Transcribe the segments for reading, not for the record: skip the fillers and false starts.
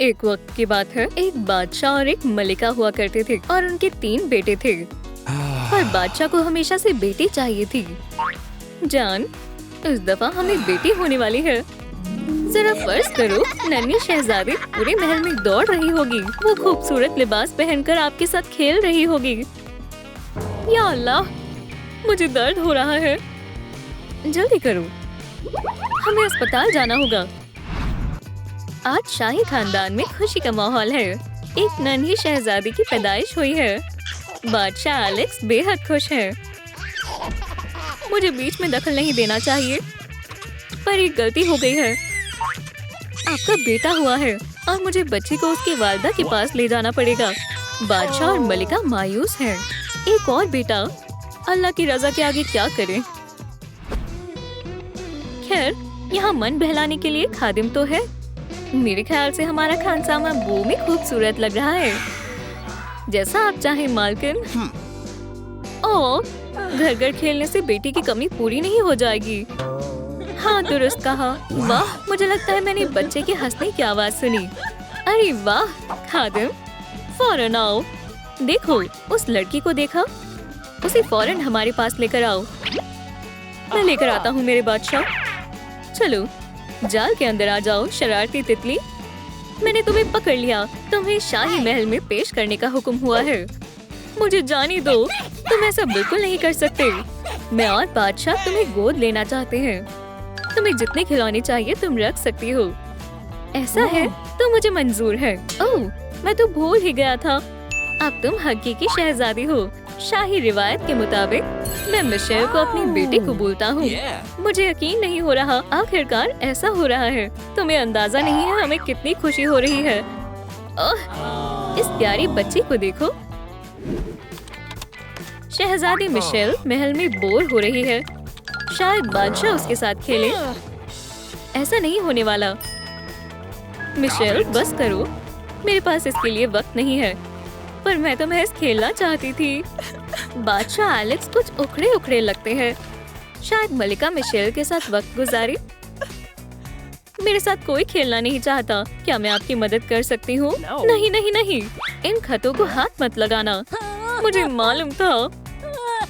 एक वक्त की बात है, एक बादशाह और एक मलिका हुआ करते थे और उनके 3 बेटे थे। पर बादशाह को हमेशा से बेटी चाहिए थी। जान, इस दफा हमें बेटी होने वाली है। जरा फर्ज करो, नन्ही शहजादी पूरे महल में दौड़ रही होगी। वो खूबसूरत लिबास पहनकर आपके साथ खेल रही होगी। या अल्लाह, मुझे दर्द हो रहा है। जल्दी करो, हमें अस्पताल जाना होगा। आज शाही खानदान में खुशी का माहौल है। एक नन्ही शहजादी की पैदाइश हुई है। बादशाह एलेक्स बेहद खुश है। मुझे बीच में दखल नहीं देना चाहिए, पर एक गलती हो गई है। आपका बेटा हुआ है और मुझे बच्चे को उसकी वालिदा के पास ले जाना पड़ेगा। बादशाह और मलिका मायूस हैं। एक और बेटा, अल्लाह की रजा के आगे क्या करें। खैर, यहाँ मन बहलाने के लिए खादिम तो है। मेरे ख्याल से हमारा खानसामा वो में खूबसूरत लग रहा है। जैसा आप चाहें मालकिन। ओह, घर घर खेलने से बेटी की कमी पूरी नहीं हो जाएगी। हाँ, दुरुस्त कहा। वाह, मुझे लगता है मैंने बच्चे के हंसने की आवाज सुनी। अरे वाह खादिम, फौरन आओ। देखो, उस लड़की को देखा? उसे फौरन हमारे पास लेकर आओ। मैं लेकर आता हूँ मेरे बादशाह। चलो, जाल के अंदर आ जाओ शरारती तितली। मैंने तुम्हें पकड़ लिया। तुम्हें शाही महल में पेश करने का हुक्म हुआ है। मुझे जाने दो, तुम ऐसा बिल्कुल नहीं कर सकते। मैं और बादशाह तुम्हें गोद लेना चाहते हैं। तुम्हें जितने खिलौने चाहिए तुम रख सकती हो। ऐसा है तो मुझे मंजूर है। ओह, मैं तो भूल ही गया था। अब तुम हकीकी शहजादी हो। शाही रिवायत के मुताबिक मैं मिशेल को अपनी बेटी कबूलता हूँ। मुझे यकीन नहीं हो रहा, आखिरकार ऐसा हो रहा है। तुम्हें अंदाजा नहीं है हमें कितनी खुशी हो रही है। ओह, इस प्यारी बच्ची को देखो। शहजादी मिशेल महल में बोर हो रही है। शायद बादशाह उसके साथ खेले। ऐसा नहीं होने वाला। मिशेल, बस करो। मेरे पास इसके लिए वक्त नहीं है। पर मैं तो महज खेलना चाहती थी। बादशाह एलेक्स कुछ उखड़े उखड़े लगते हैं। शायद मलिका मिशेल के साथ वक्त गुजारे। मेरे साथ कोई खेलना नहीं चाहता। क्या मैं आपकी मदद कर सकती हूँ? नहीं नहीं नहीं, इन खतों को हाथ मत लगाना। मुझे मालूम था।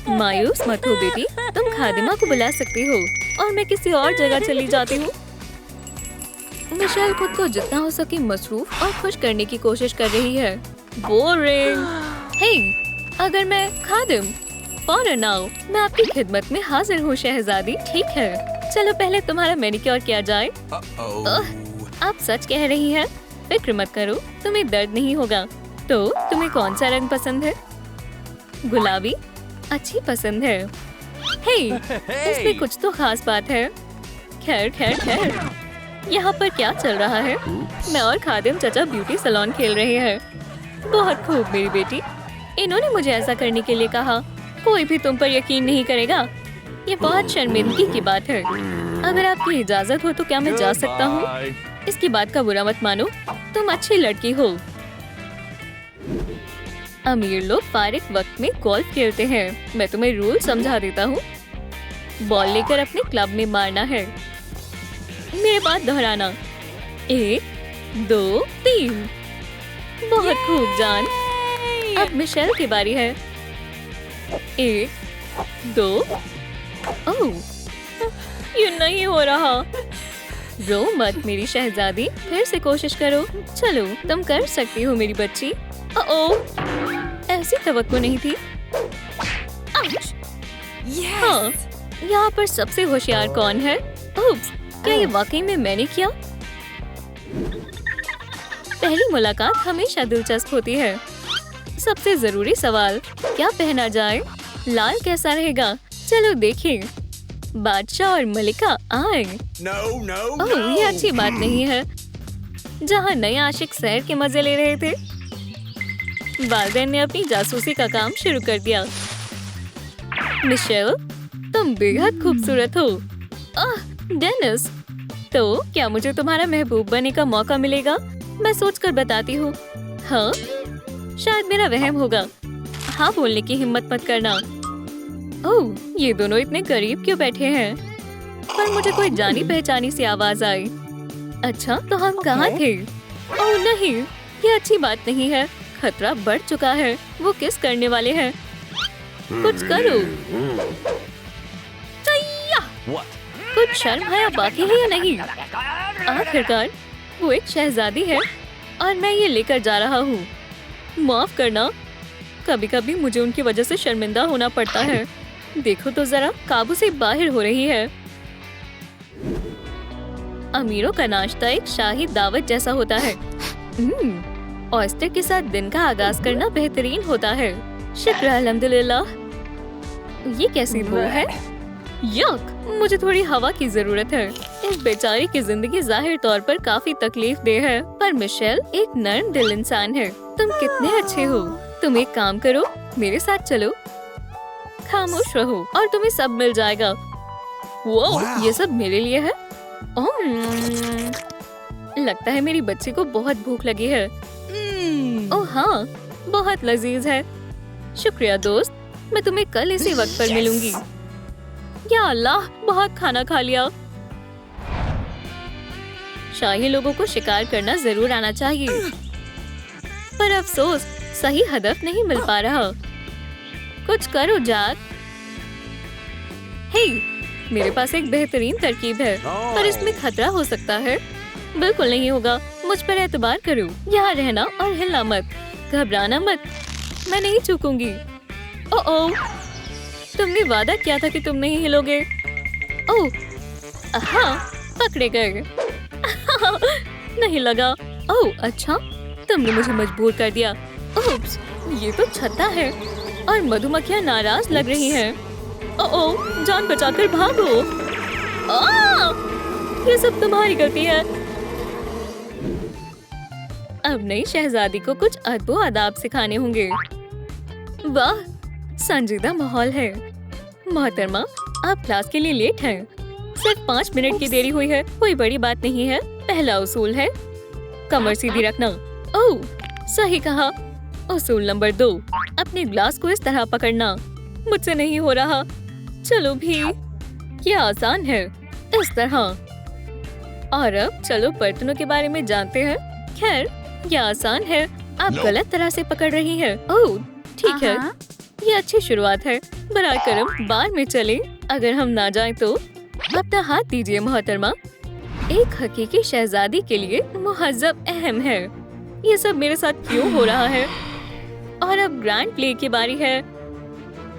मायूस मत हो बेटी, तुम खादिमा को बुला सकती हो और मैं किसी और जगह चली जाती हूँ। मिशेल खुद को जितना हो सके मसरूफ और खुश करने की कोशिश कर रही है। बोरिंग। हे, अगर मैं खादिम, फौरन आओ। मैं आपकी खिदमत में हाजिर हूँ शहजादी। ठीक है, चलो पहले तुम्हारा मैनिक्योर किया जाए। आप सच कह रही हैं? फिक्र मत करो, तुम्हें दर्द नहीं होगा। तो तुम्हें कौन सा रंग पसंद है? गुलाबी अच्छी पसंद है। हे, इसमें कुछ तो खास बात है। खैर खैर खैर, यहाँ पर क्या चल रहा है? मैं और खादिम चचा ब्यूटी सैलून खेल रहे हैं। बहुत खूब मेरी बेटी। इन्होंने मुझे ऐसा करने के लिए कहा। कोई भी तुम पर यकीन नहीं करेगा। ये बहुत शर्मिंदगी की बात है। अगर आपकी इजाजत हो तो क्या मैं जा सकता हूँ? इसकी बात का बुरा मत मानो, तुम अच्छी लड़की हो। अमीर लोग फारिग वक्त में गोल्फ खेलते हैं। मैं तुम्हें रूल समझा देता हूँ। बॉल लेकर अपने क्लब में मारना है। मेरे बाद दोहराना। 1 2 3। बहुत खूब जान। अब मिशेल की बारी है। 1 2। ओह, ये नहीं हो रहा। रो मत मेरी शहजादी, फिर से कोशिश करो। चलो, तुम कर सकती हो मेरी बच्ची। ओह, ऐसी तवक्को नहीं थी। हाँ, यहाँ पर सबसे होशियार कौन है? उप्स, क्या ये वाकई में मैंने किया? पहली मुलाकात हमेशा दिलचस्प होती है। सबसे जरूरी सवाल, क्या पहना जाए? लाल कैसा रहेगा? चलो देखें। बादशाह और मलिका आए। ओह, ये अच्छी बात नहीं है। जहाँ नए आशिक सैर के मजे ले रहे थे, वालिदैन ने अपनी जासूसी का काम शुरू कर दिया। मिशेल, तुम बेहद खूबसूरत हो। डेनिस, तो क्या मुझे तुम्हारा महबूब बनने का मौका मिलेगा? मैं सोचकर बताती हूँ। हाँ, शायद मेरा वहम होगा। हाँ बोलने की हिम्मत मत करना। ओह, ये दोनों इतने करीब क्यों बैठे हैं? पर मुझे कोई जानी पहचानी सी आवाज आई। अच्छा, तो हम कहाँ थे? ओह नहीं, ये अच्छी बात नहीं है। खतरा बढ़ चुका है। वो किस करने वाले हैं? कुछ करो। सैया! कुछ शर्म है बाकी है या नहीं? आखिरकार वो एक शहजादी है और मैं ये लेकर जा रहा हूँ। माफ करना, कभी कभी मुझे उनकी वजह से शर्मिंदा होना पड़ता है। देखो तो जरा, काबू से बाहर हो रही है। अमीरों का नाश्ता एक शाही दावत जैसा होता है। ऑयस्टर के साथ दिन का आगाज करना बेहतरीन होता है। शुक्र अल्हम्दुलिल्लाह। ये कैसी बू है? यक! मुझे थोड़ी हवा की जरूरत है। इस बेचारी की जिंदगी जाहिर तौर पर काफी तकलीफ दे है, पर मिशेल एक नर्म दिल इंसान है। तुम कितने अच्छे हो। तुम एक काम करो, मेरे साथ चलो। खामोश रहो और तुम्हें सब मिल जाएगा। वो ये सब मेरे लिए है। लगता है मेरी बच्ची को बहुत भूख लगी है। ओह हाँ, बहुत लजीज है। शुक्रिया दोस्त, मैं तुम्हें कल इसी वक्त पर मिलूंगी। या अल्लाह, बहुत खाना खा लिया। शाही लोगों को शिकार करना जरूर आना चाहिए, पर अफसोस सही हदफ नहीं मिल पा रहा। कुछ करो जैक। हे, मेरे पास एक बेहतरीन तरकीब है, पर इसमें खतरा हो सकता है। बिल्कुल नहीं होगा, मुझ पर एतबार करो। यहाँ रहना और हिलना मत। घबराना मत, मैं नहीं चूकूंगी। ओह, तुमने वादा किया था कि तुम नहीं हिलोगे। ओह हाँ, पकड़े गए। नहीं लगा। ओह अच्छा, तुमने मुझे मजबूर कर दिया। ओप्स, ये तो छत्ता है और मधुमक्खियाँ नाराज लग रही हैं। ओह, जान बचाकर भागो। ये सब तुम्हारी गलती है। अब नई शहजादी को कुछ अदब आदाब सिखाने होंगे। वाह, संजीदा माहौल है। मोहतरमा, आप क्लास के लिए लेट हैं। सिर्फ 5 मिनट की देरी हुई है, कोई बड़ी बात नहीं है। पहला उसूल है कमर सीधी रखना। ओह, सही कहा। उसूल नंबर 2, अपने ग्लास को इस तरह पकड़ना। मुझसे नहीं हो रहा। चलो भी, क्या आसान है, इस तरह। और अब चलो बर्तनों के बारे में जानते हैं। खैर, यह आसान है। आप गलत तरह से पकड़ रही हैं। ओह ठीक है, ये अच्छी शुरुआत है। बराए करम, बार में चले। अगर हम ना जाएं तो अपना हाथ दीजिए मोहतरमा। एक हकीकी शहजादी के लिए मुहज्जब अहम है। ये सब मेरे साथ क्यों हो रहा है? और अब ग्रैंड प्ले की बारी है।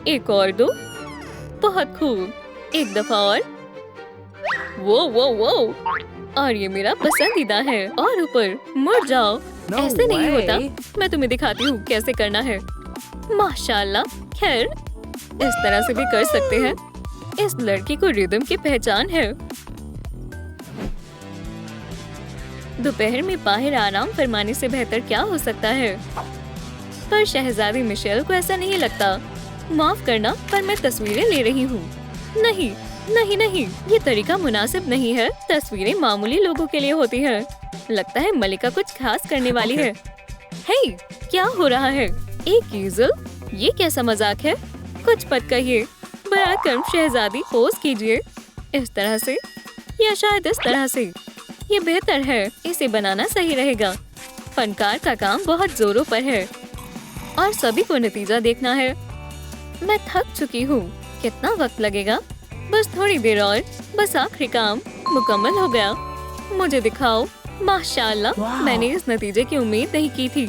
एक और दो, बहुत खूब। एक दफा और। वो और ये मेरा पसंदीदा है। और ऊपर मुड़ जाओ। ऐसे नहीं होता, मैं तुम्हें दिखाती हूँ कैसे करना है। माशाल्लाह। खैर, इस तरह से भी कर सकते हैं। इस लड़की को रिदम की पहचान है। दोपहर में बाहर आराम फरमाने से बेहतर क्या हो सकता है? पर शहजादी मिशेल को ऐसा नहीं लगता। माफ करना, पर मैं तस्वीरें ले रही हूँ। नहीं, ये तरीका मुनासिब नहीं है। तस्वीरें मामूली लोगों के लिए होती है। लगता है मलिका कुछ खास करने वाली है। हे, क्या हो रहा है? एक ईज़ल? ये कैसा मजाक है? कुछ मत कहिए। बराए करम शहजादी, पोज कीजिए। इस तरह से या शायद इस तरह से। ये बेहतर है। इसे बनाना सही रहेगा। फनकार का काम बहुत जोरों पर है और सभी को नतीजा देखना है। मैं थक चुकी हूँ। कितना वक्त लगेगा? बस थोड़ी देर और। बस आखिरी काम मुकम्मल हो गया। मुझे दिखाओ। माशाल्लाह, मैंने इस नतीजे की उम्मीद नहीं की थी।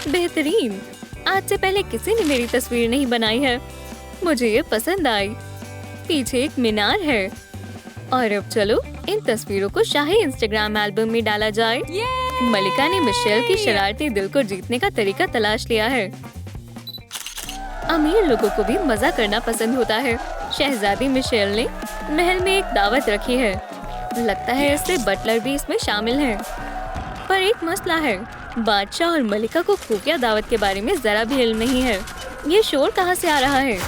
बेहतरीन। आज से पहले किसी ने मेरी तस्वीर नहीं बनाई है। मुझे ये पसंद आई। पीछे एक मीनार है। और अब चलो इन तस्वीरों को शाही इंस्टाग्राम एल्बम में डाला जाए। मलिका ने मिशेल की शरारती दिल को जीतने का तरीका तलाश लिया है। अमीर लोगों को भी मजा करना पसंद होता है। शहजादी मिशेल ने महल में एक दावत रखी है। लगता है इससे बटलर भी इसमें शामिल है। पर एक मसला है, बादशाह और मलिका को खुफिया दावत के बारे में जरा भी इल्म नहीं है। ये शोर कहाँ से आ रहा है?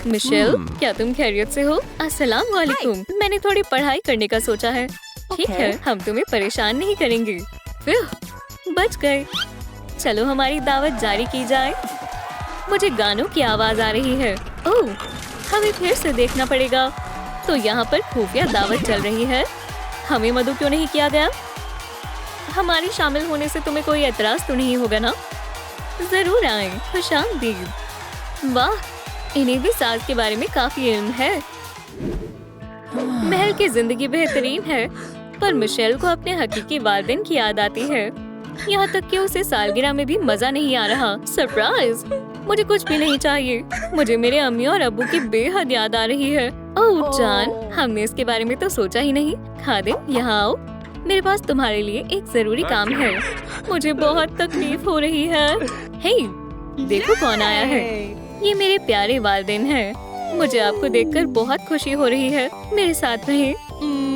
मिशेल, क्या तुम खैरियत से हो? अस्सलाम वालेकुम। मैंने थोड़ी पढ़ाई करने का सोचा है। ठीक है, हम तुम्हें परेशान नहीं करेंगे। बच गए। चलो हमारी दावत जारी की जाए। मुझे गानों की आवाज आ रही है। ओह, हमें फिर से देखना पड़ेगा। तो यहाँ पर खुफिया दावत चल रही है। हमें मदऊ क्यों नहीं किया गया? हमारी शामिल होने से तुम्हें कोई एतराज तो नहीं होगा ना? जरूर आए, खुशामदीद। वाह, इन्हें भी सास के बारे में काफी इल्म है। महल की जिंदगी बेहतरीन है, पर मिशेल को अपने हकीकी वालिदैन की याद आती है। यहाँ तक कि उसे सालगिरह में भी मजा नहीं आ रहा। सरप्राइज! मुझे कुछ भी नहीं चाहिए। मुझे मेरे अम्मी और अब्बू की बेहद याद आ रही है। ओह जान, हमने इसके बारे में तो सोचा ही नहीं। खादिम, यहाँ आओ, मेरे पास तुम्हारे लिए एक जरूरी काम है। मुझे बहुत तकलीफ हो रही है। हे, देखो कौन आया है। ये मेरे प्यारे वालिदैन हैं। मुझे आपको देखकर बहुत खुशी हो रही है। मेरे साथ रहें।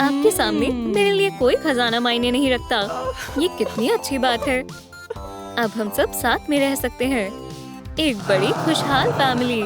आपके सामने मेरे लिए कोई खजाना मायने नहीं रखता। ये कितनी अच्छी बात है। अब हम सब साथ में रह सकते हैं, एक बड़ी खुशहाल फैमिली।